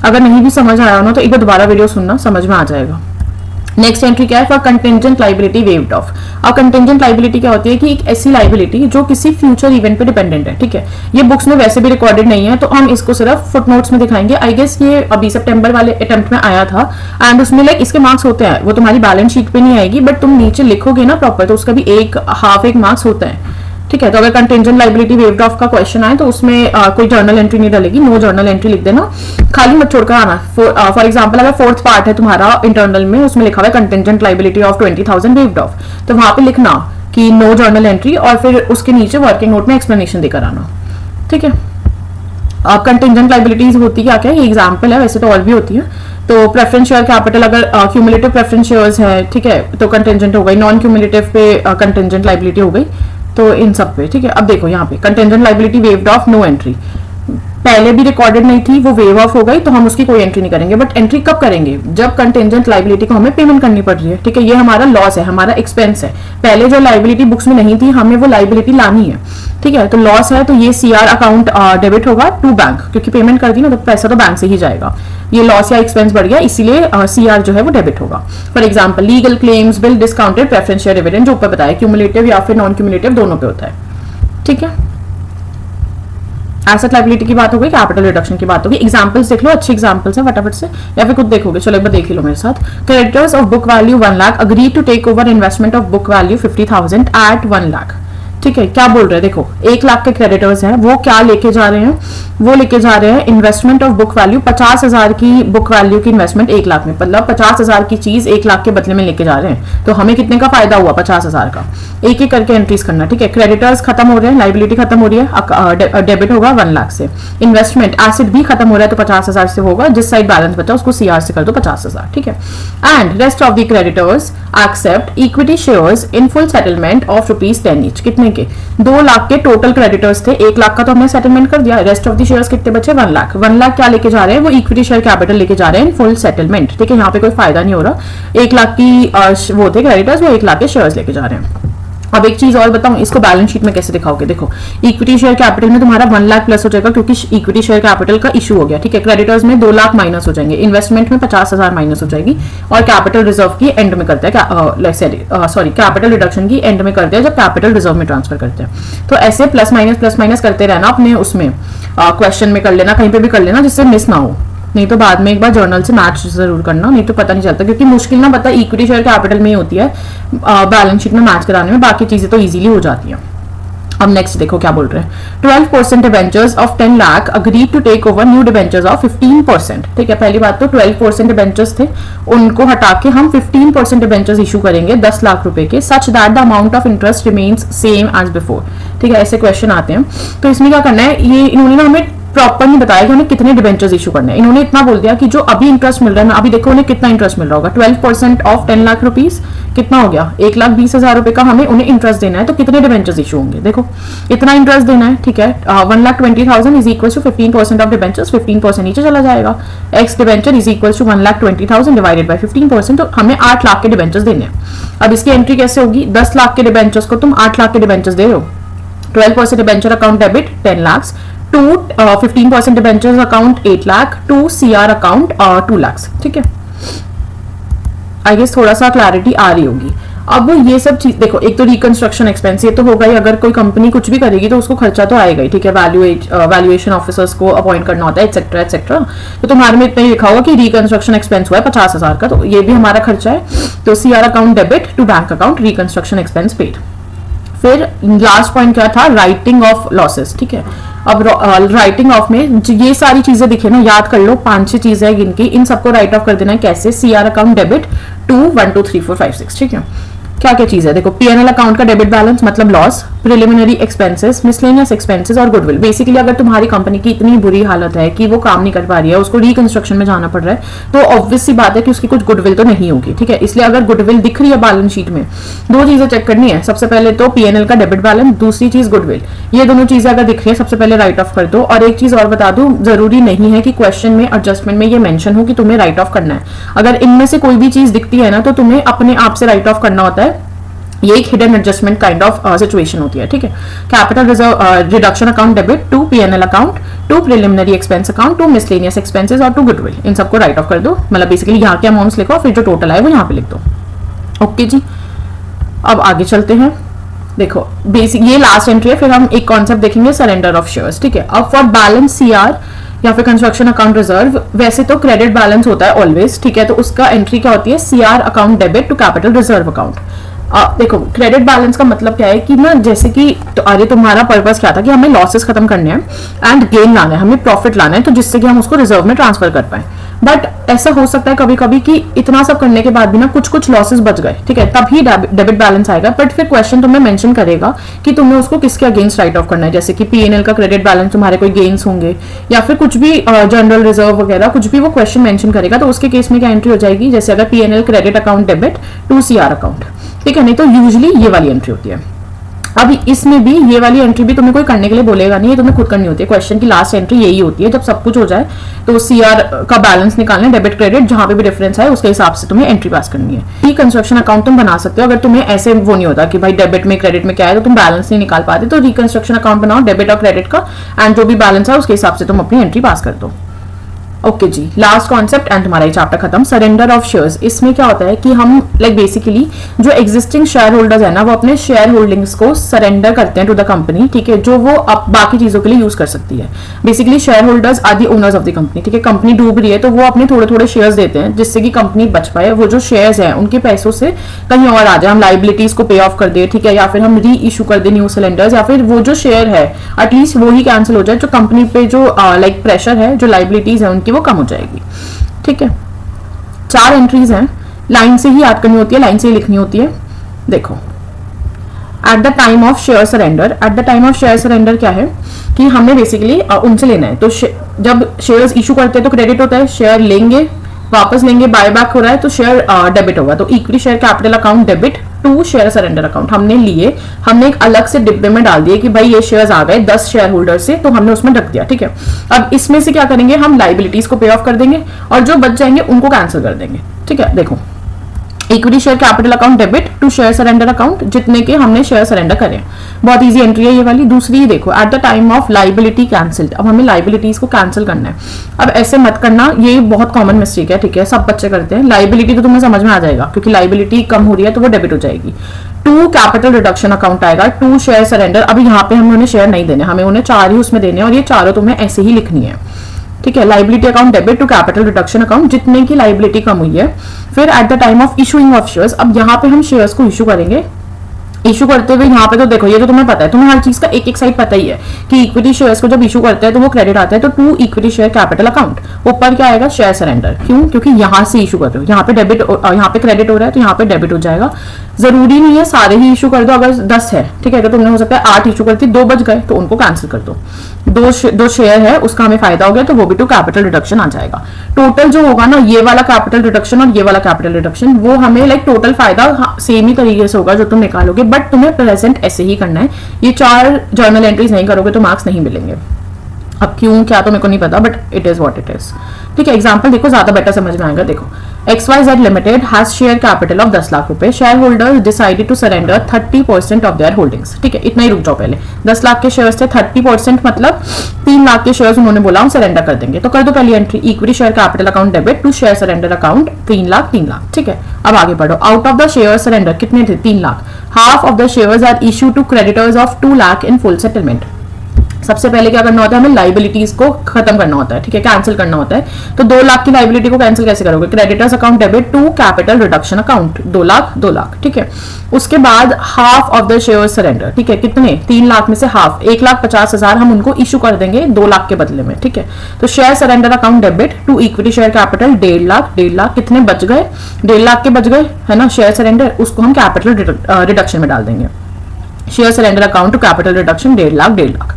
S1: अगर नहीं भी समझ आया हो तो एक बार दोबारा वीडियो सुनना, समझ में आ जाएगा। नेक्स्ट एंट्री क्या है, for contingent liability waived of. अब कंटिंजेंट लाइबिलिटी क्या होती है कि एक ऐसी लाइबिलिटी जो किसी फ्यूचर इवेंट पे डिपेंडेंट है, ठीक है। ये बुक्स में वैसे भी रिकॉर्डेड नहीं है, तो हम इसको सिर्फ फुटनोट्स में दिखाएंगे। आई गेस ये अभी सितंबर वाले अटेम्प्ट में आया था, एंड उसमें लाइक इसके मार्क्स होते हैं, वो तुम्हारी बैलेंस शीट पे नहीं आएगी, बट तुम नीचे लिखोगे ना प्रॉपर, तो उसका भी हाफ एक मार्क्स होता है, ठीक है। तो अगर कंटिंजेंट लाइबिलिटी वेव्ड ऑफ का क्वेश्चन आए तो उसमें कोई जर्नल एंट्री नहीं डलेगी, नो जर्नल एंट्री लिख देना, खाली मत छोड़कर आना। फॉर एग्जांपल अगर 4th पार्ट है तुम्हारा इंटरनल में, उसमें लिखा हुआ है contingent liability of 20,000 waived of, तो वहां पे लिखना कि नो जर्नल एंट्री, और फिर उसके नीचे वर्किंग नोट में एक्सप्लेनेशन देकर आना, ठीक है। अब कंटिंजेंट लाइबिलिटीज होती क्या क्या है, ये एग्जाम्पल है, वैसे तो और भी होती है। तो प्रेफरेंस शेयर कैपिटल, अगर क्यूमुलेटिव प्रेफरेंस शेयर्स है, ठीक है, तो कंटिंजेंट हो गई, नॉन क्यूमुलेटिव पे कंटिंजेंट लाइबिलिटी हो गई, तो इन सब पे, ठीक है। अब देखो यहाँ पे contingent liability waived off, no entry, पहले भी रिकॉर्डेड नहीं थी, वो वेव ऑफ हो गई, तो हम उसकी कोई एंट्री नहीं करेंगे। बट एंट्री कब करेंगे? जब कंटेंजेंट लाइबिलिटी को हमें पेमेंट करनी पड़ रही है, ठीक है। ये हमारा लॉस है, हमारा एक्सपेंस है। पहले जो लाइबिलिटी बुक्स में नहीं थी, हमें वो लाइबिलिटी लानी है, ठीक है। तो लॉस है, तो ये सीआर अकाउंट डेबिट होगा टू बैंक, क्योंकि पेमेंट कर दी ना, तो पैसा तो बैंक से ही जाएगा। ये लॉस या एक्सपेंस बढ़ गया, इसीलिए सीआर जो है वो डेबिट होगा। For example legal claims, bill discounted, preference share dividend, जो ऊपर बताया, क्यूमुलेटिव या फिर नॉन क्यूमुलेटिव दोनों पे होता है, ठीक है। एसेट लाइबिलिटी की बात हो गई, कैपिटल रिडक्शन की बात होगी। एग्जांपल्स देख लो, अच्छे एग्जांपल्स हैं फटाफट से, या फिर खुद देखोगे, चलो एक बार देख लो मेरे साथ। Creditors of book value 1 lakh agree to take over investment of book value 50,000 at 1 lakh, ठीक है। क्या बोल रहे हैं, देखो 1 लाख के क्रेडिटर्स हैं, वो क्या लेके जा रहे हैं, वो लेके जा रहे हैं इन्वेस्टमेंट ऑफ बुक वैल्यू, 50,000 की बुक वैल्यू की इन्वेस्टमेंट 1 लाख में, मतलब 50,000 की चीज 1 लाख के बदले में लेके जा रहे हैं। तो हमें कितने का फायदा हुआ? 50,000 का। एक एक करके एंट्रीज करना, ठीक है। क्रेडिटर्स खत्म हो रहे हैं, लाइबिलिटी खत्म हो रही है, डेबिट होगा 1 लाख से। इन्वेस्टमेंट एसेट भी खत्म हो रहा है, तो 50,000 से होगा, जिस साइड बैलेंस बचा उसको सीआर से कर दो 50,000, ठीक है। And rest of the creditors except equity shares in full settlement of ₹10 each, कितने के? 2 लाख के टोटल क्रेडिटर्स थे, 1 लाख का तो हमने सेटलमेंट कर दिया, रेस्ट ऑफ द शेयर्स कितने बचे? 1 लाख। 1 लाख क्या लेके जा रहे हैं? वो इक्विटी शेयर कैपिटल लेके जा रहे हैं इन फुल सेटलमेंट, ठीक है। यहाँ पे कोई फायदा नहीं हो रहा। 1 लाख की वो थे क्रेडिटर्स, वो 1 लाख के शेयर्स लेके जा रहे हैं। अब एक चीज और बताऊं, इसको बैलेंस शीट में कैसे दिखाओगे? देखो इक्विटी शेयर कैपिटल में तुम्हारा 1 लाख प्लस हो जाएगा, क्योंकि इक्विटी शेयर कैपिटल का इशू हो गया, ठीक है। क्रेडिटर्स में 2 लाख माइनस हो जाएंगे, इन्वेस्टमेंट में 50,000 माइनस हो जाएगी, और कैपिटल रिजर्व की एंड में करते हैं, सॉरी कैपिटल रिडक्शन की एंड में करते हैं जब कैपिटल रिजर्व में ट्रांसफर करते हैं। तो ऐसे प्लस माइनस करते रहना, अपने उसमें क्वेश्चन में कर लेना, कहीं पे भी कर लेना, जिससे मिस ना हो। नहीं तो बाद में एक बार जर्नल से मैच जरूर करना, नहीं तो पता नहीं चलता, क्योंकि मुश्किल ना पता इक्विटी शेयर कैपिटल में ही होती है बैलेंस शीट में मैच कराने में, बाकी चीजें तो इजीली हो जाती हैं। अब नेक्स्ट देखो क्या बोल रहे हैं, 12% debentures of 10 lakh agree to take over new debentures of 15%, ठीक है। पहली बात तो 12% डिबेंचर्स थे, उनको हटा के हम 15% डिबेंचर्स इशू करेंगे 10 लाख रुपए के, such that the amount of interest remains same as before, ठीक है। ऐसे क्वेश्चन आते हैं, तो इसमें क्या करना है, ये इन्होंने ना हमें प्रॉपर नहीं बताया कि हमें कितने डिबेंचर्स इशू करने हैं। इन्होंने इतना बोल दिया कि जो अभी इंटरेस्ट मिल रहा है ना, अभी देखो उन्हें कितना इंटरेस्ट मिल रहा होगा, 12% ऑफ 10 लाख रुपीज कितना हो गया, 1,20,000 रुपए का हमें उन्हें इंटरेस्ट देना है। तो कितने डिबेंचर्स इशू होंगे, देखो इतना इंटरेस्ट देना है, ठीक है। 1,20,000 is equal to 15% of debentures, 15% नीचे चला जाएगा, x debenture is equal to 1,20,000 divided by 15%, तो हमें 8 लाख के डिबेंचर्स देने हैं। अब इसकी एंट्री कैसे होगी, 10 लाख के डिबेंचर्स को तुम 8 लाख के डिबेंचर्स दे रहे हो, 12% debenture account debit 10 lakh to 15% debentures account 8 lakh to CR account 2 lakh, ठीक है। आई गेस थोड़ा सा क्लैरिटी आ रही होगी। अब ये सब चीज देखो, एक तो रिकंस्ट्रक्शन एक्सपेंस ये तो होगा ही, अगर कोई कंपनी कुछ भी करेगी तो उसको खर्चा तो आएगा ही, ठीक है। वैल्यूएशन ऑफिसर्स को अपॉइंट करना होता है, एक्सेट्रा एक्सेट्रा। तो तुम्हारे में इतना ही लिखा होगा कि रिकंस्ट्रक्शन एक्सपेंस हुआ है 50,000 का, तो ये भी हमारा खर्चा है। तो CR account debit to bank account, reconstruction expense paid. फिर लास्ट पॉइंट क्या था, राइटिंग ऑफ लॉसेस, ठीक है। अब राइटिंग ऑफ में ये सारी चीजें दिखे ना, याद कर लो, 5-6 चीजें हैं गिनकी, इन सबको राइट ऑफ कर देना है। कैसे, सीआर अकाउंट डेबिट टू 1 2 3 4 5 6, ठीक है। क्या क्या चीज है, देखो पीएनएल अकाउंट का डेबिट बैलेंस मतलब loss, preliminary expenses, miscellaneous expenses और गुडविल। बेसिकली अगर तुम्हारी कंपनी की इतनी बुरी हालत है कि वो काम नहीं कर पा रही है, उसको रिकंस्ट्रक्शन में जाना पड़ रहा है, तो ऑब्वियस सी बात है कि उसकी कुछ गुडविल तो नहीं होगी, ठीक है। इसलिए अगर गुडविल दिख रही है बैलेंस शीट में, 2 चीजें चेक करनी है। सबसे पहले तो पीएनएल का डेबिट बैलेंस, दूसरी चीज गुडविल, ये दोनों चीजें अगर दिख रही है सबसे पहले राइट ऑफ कर दो। और एक चीज और बता दूं, जरूरी नहीं है कि क्वेश्चन में एडजस्टमेंट में ये मेंशन हो कि तुम्हें राइट ऑफ करना है। अगर इनमें से कोई भी चीज दिखती है ना, तो तुम्हें अपने आप से राइट ऑफ करना होता है। ये एक hidden adjustment kind of situation होती है, ठीक है। Capital reserve reduction account debit to PNL account to preliminary expense account to miscellaneous expenses और टू गुडविल, इन सबको राइट ऑफ कर दो। मतलब बेसिकली यहाँ के अमाउंट्स लिखो, फिर जो टोटल है वो यहाँ पे लिख दो। ओके जी, अब आगे चलते हैं। देखो बेसिक ये लास्ट एंट्री है, फिर हम एक कॉन्सेप्ट देखेंगे, सरेंडर ऑफ शेयर्स, ठीक है। अब फॉर बैलेंस सीआर या फिर कंस्ट्रक्शन अकाउंट रिजर्व, वैसे तो क्रेडिट बैलेंस होता है ऑलवेज, ठीक है। तो उसका एंट्री क्या होती है, CR account debit to capital reserve account. देखो क्रेडिट बैलेंस का मतलब क्या है कि ना, जैसे कि तो अरे तुम्हारा पर्पस क्या था कि हमें लॉसेस खत्म करने हैं एंड गेन लाना है, हमें प्रॉफिट लाना है, तो जिससे कि हम उसको रिजर्व में ट्रांसफर कर पाए। बट ऐसा हो सकता है कभी कभी कि इतना सब करने के बाद भी ना कुछ लॉसेस बच गए, ठीक है, तभी डेबिट बैलेंस आएगा। बट फिर क्वेश्चन तुम्हें मेंशन करेगा कि तुम्हें उसको किसके अगेंस्ट राइट ऑफ करना है, जैसे कि पीएनएल का क्रेडिट बैलेंस, तुम्हारे कोई गेन्स होंगे या फिर कुछ भी जनरल रिजर्व वगैरह कुछ भी वो क्वेश्चन मेंशन करेगा। तो उसके केस में क्या एंट्री हो जाएगी, जैसे अगर PNL credit account debit to CR account, ठीक है। नहीं तो यूजुअली ये वाली एंट्री होती है। अब इसमें भी ये वाली एंट्री भी तुम्हें कोई करने के लिए बोलेगा नहीं, ये तुम्हें खुद करनी होती है। क्वेश्चन की लास्ट एंट्री यही होती है, जब सब कुछ हो जाए तो सीआर का बैलेंस निकालना, डेबिट क्रेडिट जहां पे भी डिफरेंस है उसके हिसाब से तुम्हें एंट्री पास करनी है। रिकंस्ट्रक्शन अकाउंट तुम बना सकते हो, अगर तुम्हें ऐसे वो नहीं होता कि भाई डेबिट में क्रेडिट में क्या है तो तुम बैलेंस नहीं निकाल पाते, तो रिकंस्ट्रक्शन अकाउंट बनाओ डेबिट और क्रेडिट का, एंड जो भी बैलेंस है उसके हिसाब से तुम अपनी एंट्री पास कर दो। ओके जी, लास्ट कॉन्सेप्ट एंड तुम्हारा ये चैप्टर खत्म। Surrender of shares. इसमें क्या होता है कि हम बेसिकली जो एग्जिस्टिंग शेयर होल्डर्स है ना, वो अपने शेयर होल्डिंग्स को सरेंडर करते हैं टू द कंपनी, ठीक है, जो वो अब बाकी चीजों के लिए यूज कर सकती है। Basically share holders are the owners of the company, ठीक है। कंपनी डूब रही है तो वो अपने थोड़े थोड़े शेयर्स देते हैं जिससे कि कंपनी बच पाए। वो जो शेयर्स है उनके पैसों से कहीं और आ जाए, हम लाइबिलिटीज को पे ऑफ कर दे, ठीक है, या फिर हम री इशू कर दे न्यू सिलेंडर्स, या फिर वो जो शेयर है एटलीस्ट वो ही कैंसिल हो जाए, जो कंपनी पे जो प्रेशर है, जो लाइबिलिटीज है उनकी वो कम हो जाएगी, ठीक है। 4 एंट्रीज हैं, लाइन से ही याद करनी होती है, लाइन से ही लिखनी होती है। देखो, eight the time of share surrender. Eight the time of share surrender क्या है कि हमने बेसिकली उनसे लेना है, तो जब शेयर्स इशू करते हैं तो क्रेडिट होता है, शेयर लेंगे वापस लेंगे, बाय बैक हो रहा है तो शेयर डेबिट होगा, तो equity share capital account debit to share surrender account. हमने लिए, हमने एक अलग से डिब्बे में डाल दिए कि भाई ये शेयर्स आ गए 10 शेयर होल्डर से, तो हमने उसमें रख दिया, ठीक है। अब इसमें से क्या करेंगे, हम लाइबिलिटीज को पे ऑफ कर देंगे और जो बच जाएंगे उनको कैंसिल कर देंगे, ठीक है। देखो, equity share capital account debit to share surrender account, जितने के हमने शेयर सरेंडर करे। बहुत इजी एंट्री है ये वाली। दूसरी देखो, eight the time of liability cancelled. अब हमें लाइबिलिटीज को कैंसिल करना है। अब ऐसे मत करना, ये बहुत कॉमन मिस्टेक है, ठीक है, सब बच्चे करते हैं। लाइबिलिटी तो तुम्हें समझ में आ जाएगा क्योंकि लाइबिलिटी कम हो रही है तो वो डेबिट हो जाएगी। टू कैपिटल रिडक्शन अकाउंट आएगा, टू शेयर सरेंडर। अभी यहाँ पे हमें उन्हें शेयर नहीं देने, हमें उन्हें 4 ही उसमें देने, और ये चारों तुम्हें ऐसे ही लिखनी है, ठीक है। Liability account debit to capital reduction account, जितने की लाइबिलिटी कम हुई है। फिर at the time of issuing of shares. अब यहाँ पे हम शेयर्स को इशू करेंगे। इशू करते हुए यहाँ पे तो देखो, ये तो तुम्हें पता है, तुम्हें हर चीज का एक एक साइड पता ही है कि इक्विटी शेयर्स को जब इशू करते हैं तो वो क्रेडिट आता है, तो to equity share capital account. ऊपर क्या आएगा, शेयर सरेंडर। क्यों? क्योंकि यहाँ से इशू कर रहे हो, यहाँ पे डेबिट, यहाँ पे क्रेडिट हो रहा है तो यहाँ पे डेबिट हो जाएगा। जरूरी नहीं है सारे ही इशू कर दो, अगर 10 है, ठीक है, तो तुमने हो सकता है 8 इशू करती, 2 बच गए तो उनको कैंसिल कर दो। दो शेयर है उसका हमें फायदा हो गया तो वो भी टू कैपिटल रिडक्शन आ जाएगा। टोटल जो होगा ना, ये वाला कैपिटल रिडक्शन और ये वाला कैपिटल रिडक्शन, वो हमें टोटल फायदा सेम ही तरीके से होगा जो तुम निकालोगे, बट तुम्हें प्रेजेंट ऐसे ही करना है। ये 4 जर्नल एंट्रीज नहीं करोगे तो मार्क्स नहीं मिलेंगे। अब क्यों क्या तो मेरे को नहीं पता, but it is what it is, ठीक है। एग्जांपल देखो, ज्यादा बेटर समझ में आएगा। देखो, XYZ limited has share capital of 10 lakh रुपए। Share holders decided to surrender 30% of their holdings, ठीक है। इतना ही रुक जाओ पहले। 10 लाख के शेयर्स थे, 30% मतलब 3 लाख के शेयर्स उन्होंने बोला हम सरेंडर कर देंगे, तो कर दो पहली entry, equity share capital account debit to share surrender account 3 lakh, ठीक है। अब आगे बढ़ो। Out of the share surrender कितने थे, 3 lakh. Half of the shares are issue to creditors of 2 lakh in full settlement. सबसे पहले क्या करना होता है, हमें लाइबिलिटीज को खत्म करना होता है, ठीक है, कैंसिल करना होता है। तो 2 लाख की लाइबिलिटी को कैंसिल कैसे करोगे, creditors account debit to capital reduction account, 2 lakh, ठीक है। उसके बाद half of the share surrender, ठीक है, कितने, 3 लाख में से हाफ, 1,50,000 हम उनको इशू कर देंगे 2 लाख के बदले में, ठीक है। तो share surrender account debit to equity share capital 1.5 lakh, कितने बच गए, 1.5 लाख के बच गए, है ना, शेयर सरेंडर, उसको हम कैपिटल रिडक्शन में डाल देंगे। Share surrender account to capital reduction 1.5 lakh,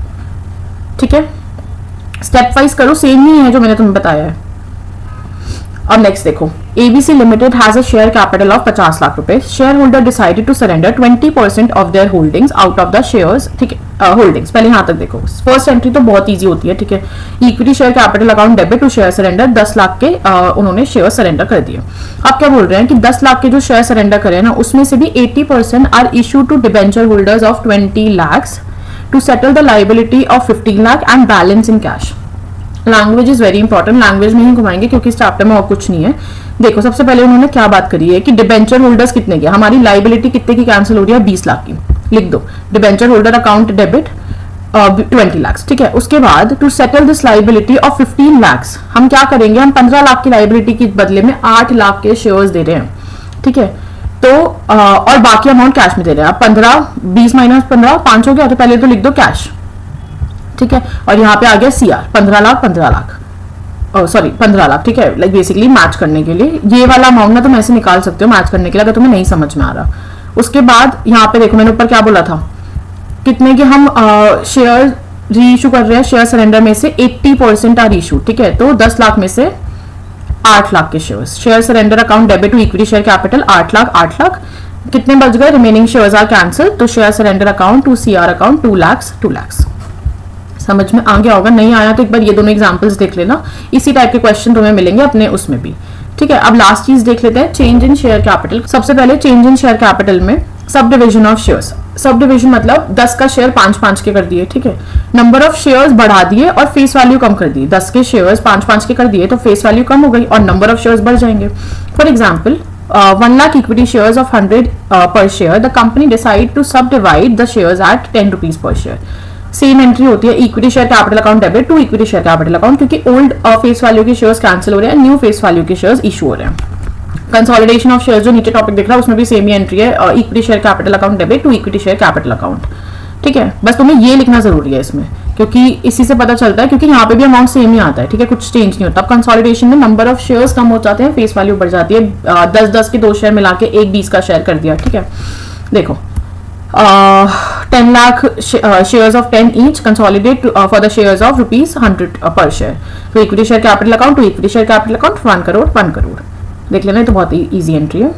S1: ठीक है। स्टेप वाइज करो, सेम ही है जो मैंने तुम्हें बताया है। अब नेक्स्ट देखो, ABC limited has a share capital of 50 lakh रुपए। Share holder decided to surrender 20% of their holdings out of the shares, ठीक है, होल्डिंग्स। पहले यहां तक देखो, फर्स्ट एंट्री तो बहुत इजी होती है, ठीक है। Equity share capital account debit to share surrender, 10 lakh के उन्होंने शेयर सरेंडर कर दिए। अब क्या बोल रहे हैं कि 10 लाख के जो शेयर सरेंडर करे ना, उसमें से भी 80% are issue to debenture holders of 20 lakhs to settle the liability of 15 lakh and balance in cash. Language is very important, language में ही घुमाएंगे क्योंकि इस चैप्टर में और कुछ नहीं है। देखो, सबसे पहले उन्होंने क्या बात करी है कि डिबेंचर होल्डर्स कितने के, हमारी लाइबिलिटी कितने की कैंसिल हो रही है, 20 लाख की, लिख दो। Debenture holder account debit 20 lakhs, ठीक है। उसके बाद to settle this liability of 15 lakhs, हम क्या करेंगे, हम 15 लाख की लाइबिलिटी के बदले में 8 लाख के शेयर्स दे रहे हैं, ठीक है। तो और बाकी अमाउंट कैश में दे रहे हैं। आप 15, 20 माइनस 15, 5 हो गया, तो पहले तो लिख दो कैश, ठीक है। और यहाँ पे आ गया CR 15 लाख, सॉरी 15 लाख, ठीक है। बेसिकली मैच करने के लिए ये वाला अमाउंट ना तुम ऐसे निकाल सकते हो मैच करने के लिए, अगर तुम्हें नहीं समझ में आ रहा। उसके बाद यहाँ पे देखो, मैंने ऊपर क्या बोला था, कितने के हम शेयर री इशू कर रहे हैं, शेयर सरेंडर में से 80% आर इशू, ठीक है। तो 10 लाख में से 8 लाख के shares, share surrender account debit to equity share capital 8 lakh, कितने बच गए, रिमेनिंग शेयर्स आर कैंसिल, तो share surrender account to CR account 2 lakh. समझ में आ गया होगा, नहीं आया तो एक बार ये दोनों एग्जांपल्स देख लेना, इसी टाइप के क्वेश्चन तुम्हें मिलेंगे अपने उसमें भी। ठीक है, अब लास्ट चीज देख लेते हैं, चेंज इन शेयर कैपिटल। सबसे पहले चेंज इन शेयर कैपिटल में sub division of shares, sub division मतलब 10 का शेयर 5-5 के कर दिए। ठीक है, नंबर ऑफ शेयर्स बढ़ा दिए और फेस वैल्यू कम कर दी। 10 के शेयर्स 5-5 के कर दिए तो फेस वैल्यू कम हो गई और नंबर ऑफ शेयर्स बढ़ जाएंगे। For example 1 lakh equity shares of 100 per share, the company decide to subdivide the shares at 10 rupees per share। Same entry होती है equity share capital account debit to equity share capital account, क्योंकि ओल्ड फेस वैल्यू के शेयर्स कैंसिल हो रहे हैं, न्यू फेस वैल्यू के शेयर्स इशू हो रहे हैं। कंसोलिडेशन ऑफ शेयर्स जो नीचे टॉपिक दिख रहा है उसमें भी सेम ही एंट्री है, equity share capital account debit to equity share capital account. ठीक है, बस तुम्हें ये लिखना जरूरी है इसमें, क्योंकि इसी से पता चलता है, क्योंकि यहाँ पे भी अमाउंट सेम ही आता है। ठीक है, कुछ चेंज नहीं होता। अब कंसोलिडेशन में नंबर ऑफ शेयर्स कम हो जाते हैं, फेस वैल्यू बढ़ जाती है। 10-10 के 2 शेयर मिला के एक 20 का शेयर कर दिया। ठीक है, देखो 10 lakh shares of 10 each consolidate for the shares of ₹100 per share, तो equity share capital account to equity share capital account 1 crore 1 crore. देख लेना, तो बहुत ही ईजी एंट्री है।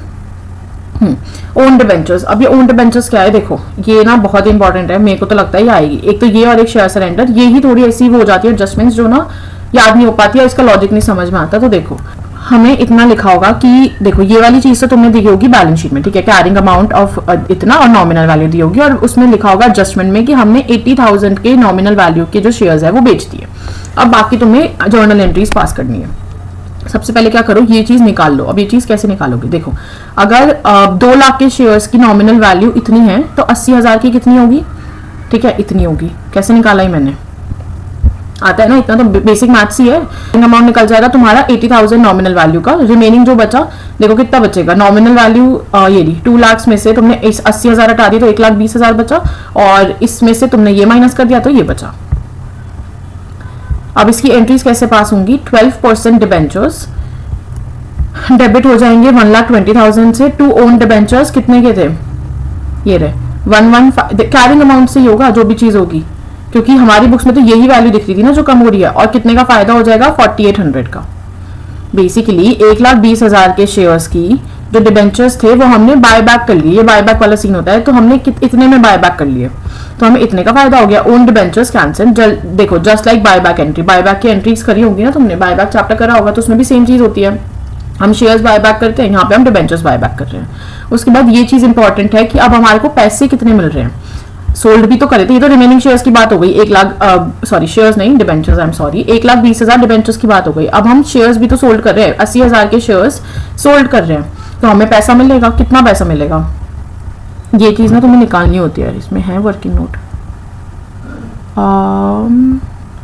S1: ओन डिबेंचर्स, अब ये ओन डिबेंचर्स क्या है, देखो ये ना बहुत इंपॉर्टेंट है, मेरे को तो लगता है ये आएगी। एक तो ये और एक शेयर सरेंडर, ये ही थोड़ी ऐसी वो हो जाती है एडजस्टमेंट्स जो ना याद नहीं हो पाती है, इसका लॉजिक नहीं समझ में आता। तो देखो हमें इतना लिखा होगा कि देखो ये वाली चीज तो तुमने दी होगी बैलेंस शीट में। ठीक है, कैरिंग अमाउंट ऑफ इतना और नॉमिनल वैल्यू दी होगी, और उसमें लिखा होगा एडजस्टमेंट में कि हमने 80,000 के नॉमिनल वैल्यू के जो शेयर्स है वो बेच दिए। अब बाकी तुम्हें जर्नल एंट्रीज पास करनी है। सबसे पहले क्या करो, ये चीज निकाल लो। अब ये चीज कैसे निकालोगे, देखो अगर 2 लाख के शेयर्स की नॉमिनल वैल्यू इतनी है तो 80,000 की कितनी होगी। ठीक है, इतनी होगी। कैसे निकाला ही मैंने, आता है ना इतना, तो बेसिक मैथ्स ही है। अमाउंट निकल जाएगा तुम्हारा 80,000 नॉमिनल वैल्यू का। रिमेनिंग जो बचा, देखो कितना बचेगा, नॉमिनल वैल्यू ये 2 लाख में से तुमने 80,000 हटा दी तो 1,20,000 बचा, और इसमें से तुमने ये माइनस कर दिया तो ये बचा। अब इसकी एंट्रीज कैसे पास होंगी, 12% डिबेंचर्स डेबिट हो जाएंगे 1,20,000 से टू ओन डिबेंचर्स कितने के थे, ये रहे 115। कैरिंग अमाउंट से ही होगा जो भी चीज होगी, क्योंकि हमारी बुक्स में तो यही वैल्यू दिख रही थी ना जो कम हो रही है। और कितने का फायदा हो जाएगा, 4800 का। बेसिकली 1,20,000 के शेयर्स की जो डिबेंचर्स थे वो हमने बाय बैक कर लिए। ये बाय बैक वाला सीन होता है, तो हमने इतने में बाय बैक कर लिए तो हमें इतने का फायदा हो गया। Own debentures cancel. देखो just like buy back entry, buy back की एंट्रीज करी होगी ना तुमने, बाय बैक चैप्टर करा होगा तो उसमें भी सेम चीज होती है। हम शेयर्स बाय बैक करते हैं, यहाँ पे हम डिबेंचर्स बाय बैक कर रहे हैं। उसके बाद ये चीज इंपॉर्टेंट है कि अब हमारे को पैसे कितने मिल रहे हैं, सोल्ड भी तो करे थे। ये तो रिमेनिंग शेयर्स की बात हो गई, 1 लाख सॉरी शेयर्स नहीं debentures, I am sorry, 1,20,000 debentures की बात हो गई। अब हम शेयर्स भी तो सोल्ड कर रहे हैं, 80,000 के शेयर्स सोल्ड कर रहे हैं, तो हमें पैसा मिलेगा। कितना पैसा मिलेगा, ये चीज ना तुम्हें निकालनी होती है। इसमें है वर्किंग नोट,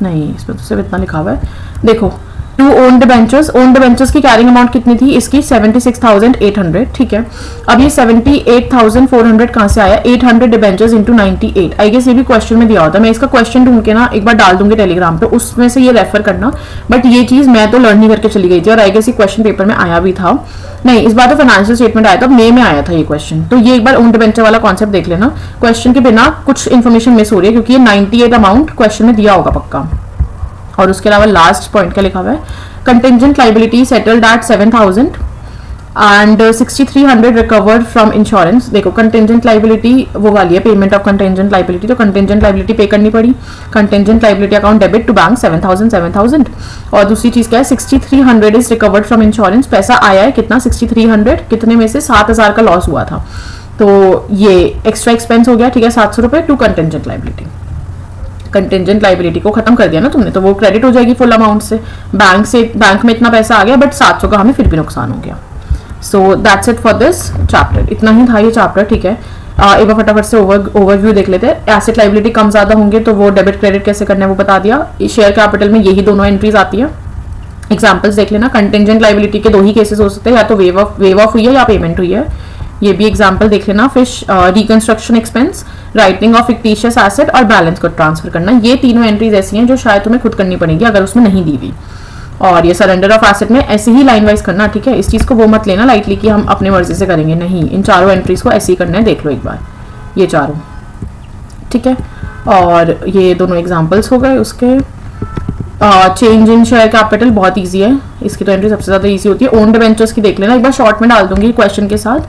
S1: नहीं इसमें तो सिर्फ इतना लिखा हुआ है। देखो टू ओन डिबेंचर्स की कैरिंग अमाउंट कितनी थी इसकी, 76,800। ठीक है, अब ये 78,400 कहां से आया, 800 डिबेंचर्स इंटू 98। आई गेस ये भी क्वेश्चन में दिया होता है, मैं इसका क्वेश्चन ढूंढ के ना एक बार डाल दूंगी टेलीग्राम पे, उसमें से ये रेफर करना। बट ये चीज मैं तो लर्न नहीं करके चली गई थी, और आई गेस ये क्वेश्चन पेपर में आया भी था। नहीं, इस बार तो फाइनेंशियल स्टेटमेंट आया था, मई में आया था ये क्वेश्चन। तो ये एक बार ओन डिबेंचर वाला कॉन्सेप्ट देख लेना, क्वेश्चन के बिना कुछ इन्फॉर्मेशन मिस हो रही है, क्योंकि ये 98 अमाउंट क्वेश्चन में दिया होगा पक्का। और उसके अलावा लास्ट पॉइंट क्या लिखा हुआ है, contingent liability settled at 7,000 and 6,300 recovered from insurance. देखो कंटिंजेंट लाइबिलिटी वो वाली है, पेमेंट ऑफ कंटिंजेंट लाइबिलिटी, तो कंटिंजेंट लाइबिलिटी पे करनी पड़ी। Contingent liability account debit to bank 7,000। और दूसरी चीज क्या है, 6,300 इज रिकवर्ड फ्रॉम इंश्योरेंस। पैसा आया है कितना, 6,300, कितने में से 7,000 का लॉस हुआ था, तो ये एक्स्ट्रा एक्सपेंस हो गया। ठीक है, 700 रुपए to contingent liability. Contingent liability को खत्म कर दिया ना तुमने, तो वो क्रेडिट हो जाएगी फुल अमाउंट से। बैंक में इतना पैसा आ गया, बट 700 का हमें फिर भी नुकसान हो गया। So that's it for this chapter, इतना ही था ये चैप्टर। ठीक है, एक बार फटाफट से ओवरव्यू देख लेते हैं। एसेट लाइबिलिटी कम ज्यादा होंगे तो वो डेबिट क्रेडिट कैसे करना है वो बता दिया। शेयर कैपिटल में यही दोनों एंट्रीज आती है। एग्जाम्पल्स देख लेना, कंटिंजेंट लाइबिलिटी के 2 ही केसेस हो सकते हैं, या तो वेव ऑफ हुई है या पेमेंट हुई है, ये भी एग्जाम्पल देख लेना। फिर reconstruction expense, writing of fictitious asset और बैलेंस को ट्रांसफर करना। ये तीनों एंट्रीज ऐसी हैं जो शायद तुम्हें खुद करनी पड़ेगी अगर उसमें नहीं दी हुई। और ये सरेंडर ऑफ एसेट में ऐसे ही लाइन वाइज करना। ठीक है, इस चीज को वो मत लेना लाइटली कि हम अपनी मर्जी से करेंगे, नहीं, इन चारों एंट्रीज को ऐसे ही करना है। देख लो एक बार ये चारों, ठीक है। और ये दोनों एग्जाम्पल्स हो गए उसके। चेंज इन शेयर कैपिटल बहुत ईजी है, इसकी तो एंट्री सबसे ज़्यादा ईजी होती है। ओन डिवेंचर्स की देख लेना, एक बार शॉर्ट में डाल दूंगी क्वेश्चन के साथ,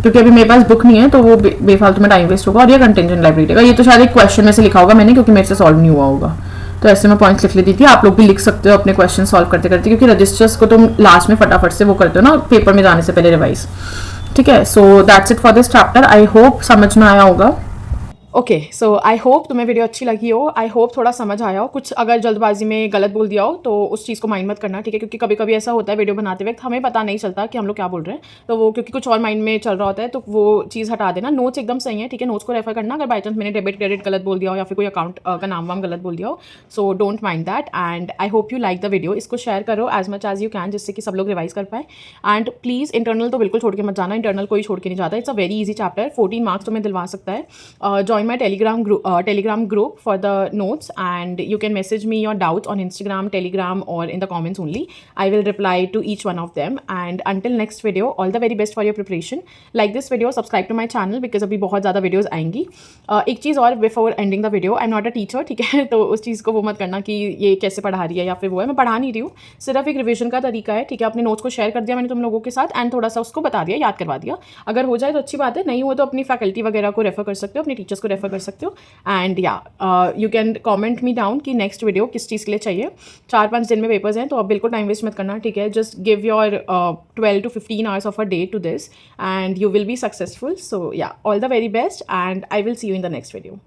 S1: क्योंकि अभी मेरे पास बुक नहीं है तो वो बेफालतू में टाइम वेस्ट होगा। और ये कंटेंजेंट लाइबिलिटी का, ये तो शायद एक क्वेश्चन में से लिखा होगा मैंने, क्योंकि मेरे से सॉल्व नहीं हुआ होगा, तो ऐसे मैं पॉइंट्स लिख लेती थी। आप लोग भी लिख सकते हो अपने क्वेश्चन सॉल्व करते करते, क्योंकि रजिस्टर्स को तुम लास्ट में फटाफट से वो करते हो ना, पेपर में जाने से पहले रिवाइज। ठीक है, so that's it for this chapter. I hope समझ में आया होगा। ओके, सो आई होप तुम्हें वीडियो अच्छी लगी हो, आई होप थोड़ा समझ आया हो। कुछ अगर जल्दबाजी में गलत बोल दिया हो तो उस चीज़ को माइंड मत करना, ठीक है, क्योंकि कभी कभी ऐसा होता है वीडियो बनाते वक्त हमें पता नहीं चलता कि हम लोग क्या बोल रहे हैं, तो वो क्योंकि कुछ और माइंड में चल रहा होता है तो वो चीज़ हटा देना। नोट्स एकदम सही है, ठीक है, नोट्स को रेफर करना। अगर बाई चांस मैंने डेबिट क्रेडिट गलत बोल दिया हो या फिर कोई अकाउंट का नाम वाम गलत बोल दिया हो, so don't mind that. And I hope you like the video. इसको शेयर करो as much as you can, जिससे कि सब लोग रिवाइज कर पाए। एंड प्लीज़ इंटरनल तो बिल्कुल छोड़ के मत जाना, इंटरनल कोई छोड़ के नहीं जाता। It's a very easy chapter, 14 marks तुम्हें दिलवा सकता है। Join my Telegram group for the notes, and you can message me your doubts on Instagram, Telegram, or in the comments only. I will reply to each one of them. And until next video, all the very best for your preparation. Like this video, subscribe to my channel because अभी बहुत ज़्यादा वीडियोज़ आएंगी। एक चीज़ और before ending the video, I am not a teacher, ठीक है, तो उस चीज़ को वो मत करना कि ये कैसे पढ़ा रही है या फिर वो है। मैं पढ़ा नहीं रही हूँ, सिर्फ एक रिविजन का तरीका है, ठीक है। अपने नोट्स को शेयर कर दिया मैंने तुम लोगों के साथ, एंड थोड़ा सा उसको बता दिया, याद करवा दिया। अगर हो जाए तो अच्छी बात है, नहीं हो तो अपनी फैकल्टी वगैरह को रेफर कर सकते हो, अपने टीचर्स को रेफर कर सकते हो। एंड या you can comment me down कि नेक्स्ट वीडियो किस चीज़ के लिए चाहिए। 4-5 दिन में पेपर्स हैं, तो अब बिल्कुल टाइम वेस्ट मत करना, ठीक है। Just give your 12 to 15 hours of a day to this and you will be successful. So yeah, all the very best and I will see you in the next video.